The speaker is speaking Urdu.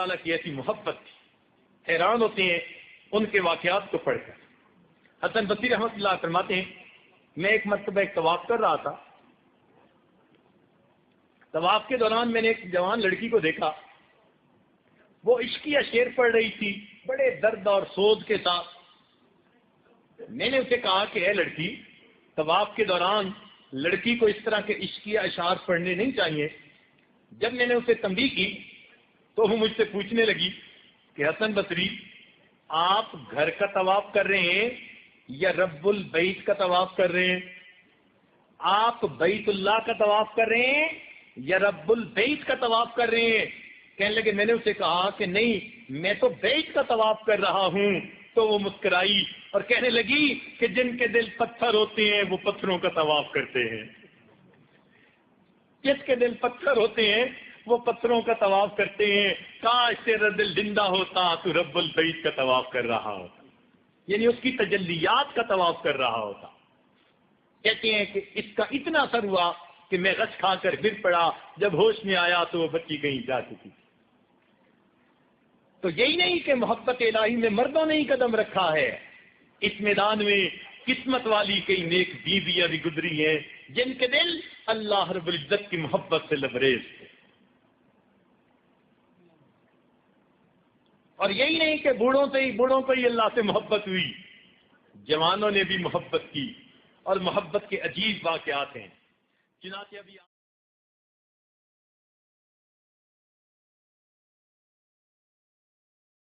تعالیٰ کی ایسی محبت تھی، حیران ہوتے ہیں ان کے واقعات کو پڑھ کر۔ حسن بصری رحمۃ اللہ فرماتے ہیں میں ایک مرتبہ ایک طواف کر رہا تھا، طواف کے دوران میں نے ایک جوان لڑکی کو دیکھا، وہ عشقیہ شعر پڑھ رہی تھی بڑے درد اور سوز کے ساتھ۔ میں نے اسے کہا کہ اے لڑکی، طواف کے دوران لڑکی کو اس طرح کے عشقیہ اشعار پڑھنے نہیں چاہیے۔ جب میں نے اسے تنبیہ کی تو وہ مجھ سے پوچھنے لگی کہ حسن بصری، آپ گھر کا طواف کر رہے ہیں یا رب البیت کا طواف کر رہے ہیں؟ آپ بیت اللہ کا طواف کر رہے ہیں یا رب البیت کا طواف کر رہے ہیں؟ کہنے لگے میں نے اسے کہا کہ نہیں، میں تو بیت کا طواف کر رہا ہوں۔ تو وہ مسکرائی اور کہنے لگی کہ جن کے دل پتھر ہوتے ہیں وہ پتھروں کا طواف کرتے ہیں، جس کے دل پتھر ہوتے ہیں وہ پتھروں کا طواف کرتے ہیں۔ کاش تیرا دل زندہ ہوتا تو رب البیت کا طواف کر رہا ہوتا، یعنی اس کی تجلیات کا طواف کر رہا ہوتا۔ کہتے ہیں کہ اس کا اتنا اثر ہوا کہ میں غش کھا کر گر پڑا، جب ہوش میں آیا تو وہ بچی کہیں جا چکی تھی۔ تو یہی نہیں کہ محبت الہی میں مردوں نے ہی قدم رکھا ہے، اس میدان میں قسمت والی کئی نیک بیویاں بھی گزری ہیں جن کے دل اللہ رب العزت کی محبت سے لبریز تھے۔ اور یہی نہیں کہ بوڑھوں کو ہی اللہ سے محبت ہوئی، جوانوں نے بھی محبت کی، اور محبت کے عجیب واقعات ہیں۔ چنانچہ ابھی